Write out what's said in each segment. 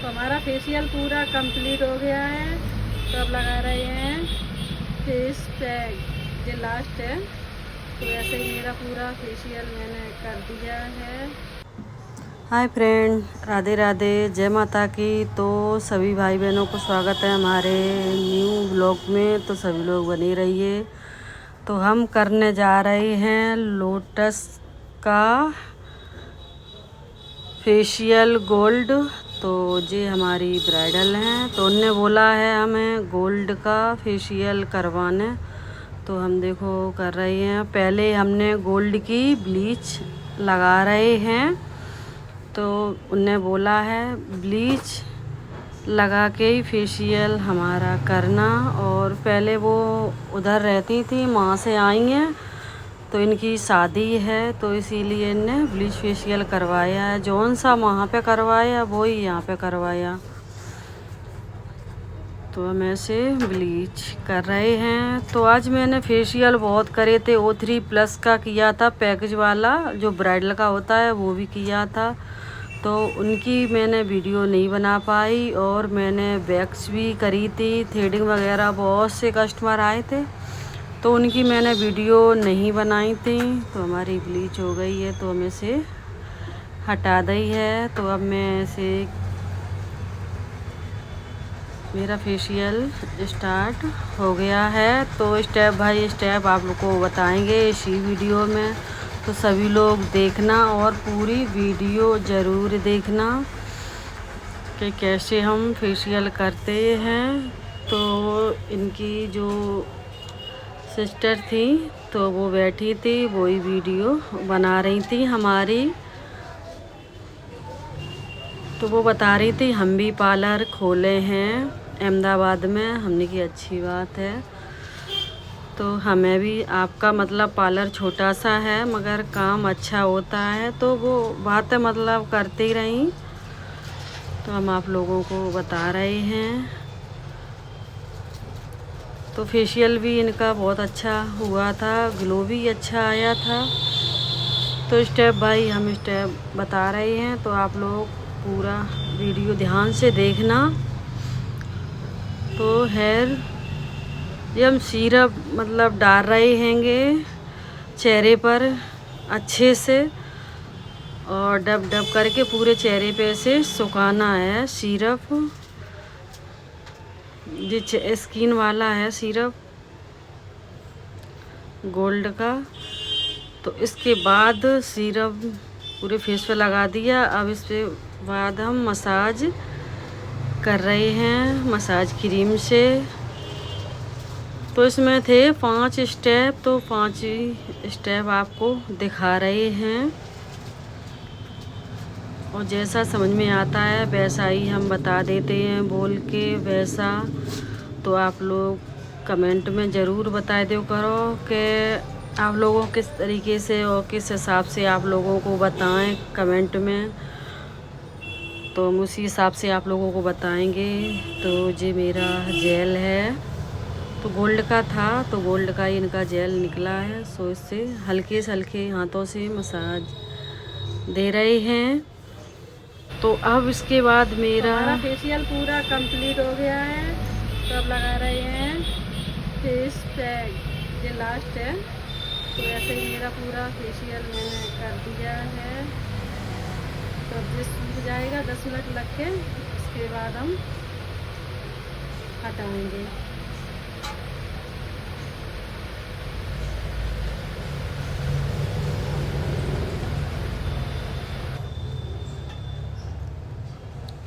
तो हमारा फेशियल पूरा कंप्लीट हो गया है। तो अब लगा रहे हैं फेस पैक, ये लास्ट है। तो ऐसे ही मेरा पूरा फेशियल मैंने कर दिया है। हाय फ्रेंड, राधे राधे, जय माता की। तो सभी भाई बहनों को स्वागत है हमारे न्यू ब्लॉग में। तो सभी लोग बने रहिए। तो हम करने जा रहे हैं लोटस का फेशियल गोल्ड। तो ये हमारी ब्राइडल हैं, तो उनने बोला है हमें गोल्ड का फेशियल करवाने। तो हम देखो कर रहे हैं। पहले हमने गोल्ड की ब्लीच लगा रहे हैं। तो उनने बोला है ब्लीच लगा के ही फेशियल हमारा करना। और पहले वो उधर रहती थी, वहाँ से आई हैं, तो इनकी शादी है, तो इसीलिए इनने ब्लीच फेशियल करवाया है। जौन सा वहाँ पे करवाया वो ही यहाँ पे करवाया। तो हम ऐसे ब्लीच कर रहे हैं। तो आज मैंने फेशियल बहुत करे थे। O3+ का किया था, पैकेज वाला जो ब्राइडल का होता है वो भी किया था। तो उनकी मैंने वीडियो नहीं बना पाई। और मैंने वैक्स भी करी थी, थ्रेडिंग वगैरह, बहुत से कस्टमर आए थे, तो उनकी मैंने वीडियो नहीं बनाई थी। तो हमारी ब्लीच हो गई है, तो हमें से हटा दी है। तो अब मैं ऐसे मेरा फेशियल स्टार्ट हो गया है। तो स्टेप बाय स्टेप आप लोग को बताएंगे इसी वीडियो में। तो सभी लोग देखना और पूरी वीडियो ज़रूर देखना कि कैसे हम फेशियल करते हैं। तो इनकी जो सिस्टर थी, तो वो बैठी थी, वही वीडियो बना रही थी हमारी। तो वो बता रही थी हम भी पार्लर खोले हैं अहमदाबाद में। हमने की अच्छी बात है। तो हमें भी आपका मतलब पार्लर छोटा सा है मगर काम अच्छा होता है। तो वो बातें मतलब करती रहीं। तो हम आप लोगों को बता रहे हैं। तो फेशियल भी इनका बहुत अच्छा हुआ था, ग्लो भी अच्छा आया था। तो स्टेप बाय हम स्टेप बता रहे हैं, तो आप लोग पूरा वीडियो ध्यान से देखना। तो हेयर ये हम सिरप मतलब डाल रहे हैंगे चेहरे पर अच्छे से, और डब डब करके पूरे चेहरे पे से सुखाना है सिरप। ये स्किन वाला है सिरप गोल्ड का। तो इसके बाद सिरप पूरे फेस पे लगा दिया। अब इसके बाद हम मसाज कर रहे हैं मसाज क्रीम से। तो इसमें थे 5 स्टेप, तो 5 ही स्टेप आपको दिखा रहे हैं। और जैसा समझ में आता है वैसा ही हम बता देते हैं बोल के वैसा। तो आप लोग कमेंट में ज़रूर बता दो करो कि आप लोगों किस तरीके से और किस हिसाब से आप लोगों को बताएं कमेंट में। तो हम उसी हिसाब से आप लोगों को बताएंगे। तो ये मेरा जेल है, तो गोल्ड का था, तो गोल्ड का ही इनका जेल निकला है। सो इससे हल्के से हल्के हाथों से मसाज दे रहे हैं। तो अब इसके बाद मेरा फेशियल पूरा कंप्लीट हो गया है। तो अब लगा रहे हैं फेस पैक, ये लास्ट है। तो ऐसे ही मेरा पूरा फेशियल मैंने कर दिया है। तो अब ये सूख जाएगा 10 मिनट लग के, इसके बाद हम हटाएंगे।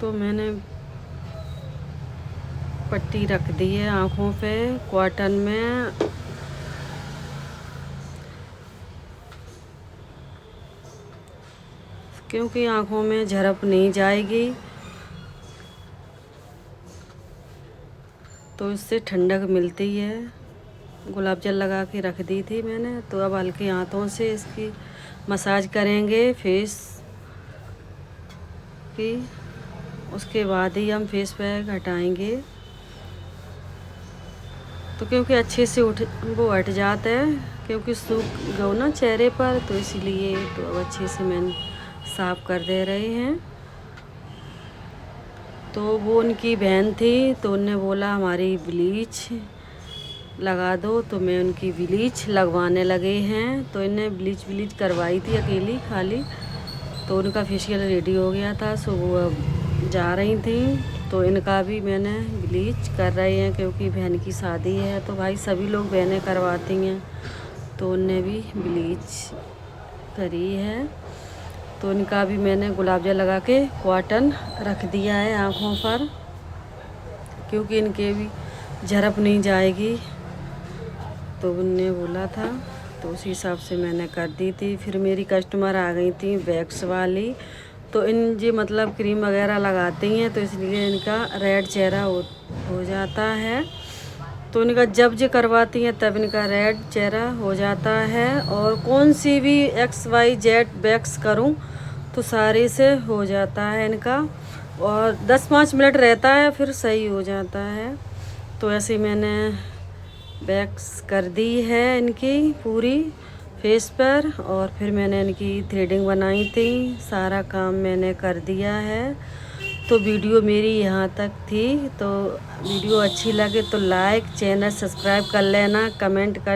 तो मैंने पट्टी रख दी है आँखों पे कॉटन में। क्योंकि आँखों में झरप नहीं जाएगी, तो इससे ठंडक मिलती है। गुलाब जल लगा के रख दी थी मैंने। तो अब हल्के हाथों से इसकी मसाज करेंगे फेस की। उसके बाद ही हम फेस पैक हटाएंगे। तो क्योंकि अच्छे से वो हट जाता है, क्योंकि सूख गो ना चेहरे पर, तो इसीलिए तो अब अच्छे से मैंने साफ कर दे रहे हैं। तो वो उनकी बहन थी, तो उनने बोला हमारी ब्लीच लगा दो, तो मैं उनकी ब्लीच लगवाने लगे हैं। तो इन्हें ब्लीच करवाई थी अकेली खाली, तो उनका फेशियल रेडी हो गया था, सो वो अब जा रही थी। तो इनका भी मैंने ब्लीच कर रहे हैं, क्योंकि बहन की शादी है तो भाई सभी लोग बहनें करवाती हैं, तो उनने भी ब्लीच करी है। तो इनका भी मैंने गुलाब जल लगा के कॉटन रख दिया है आँखों पर, क्योंकि इनके भी झड़प नहीं जाएगी, तो उनने बोला था, तो उसी हिसाब से मैंने कर दी थी। फिर मेरी कस्टमर आ गई थी वैक्स वाली, तो इन जी मतलब क्रीम वगैरह लगाती हैं, तो इसलिए इनका रेड चेहरा हो जाता है। तो इनका जब जे करवाती हैं तब इनका रेड चेहरा हो जाता है। और कौन सी भी XYZ वैक्स करूं तो सारे से हो जाता है इनका, और 10-5 मिनट रहता है फिर सही हो जाता है। तो ऐसे मैंने वैक्स कर दी है इनकी पूरी फेस पर, और फिर मैंने इनकी थ्रेडिंग बनाई थी, सारा काम मैंने कर दिया है। तो वीडियो मेरी यहाँ तक थी। तो वीडियो अच्छी लगे तो लाइक, चैनल सब्सक्राइब कर लेना, कमेंट कर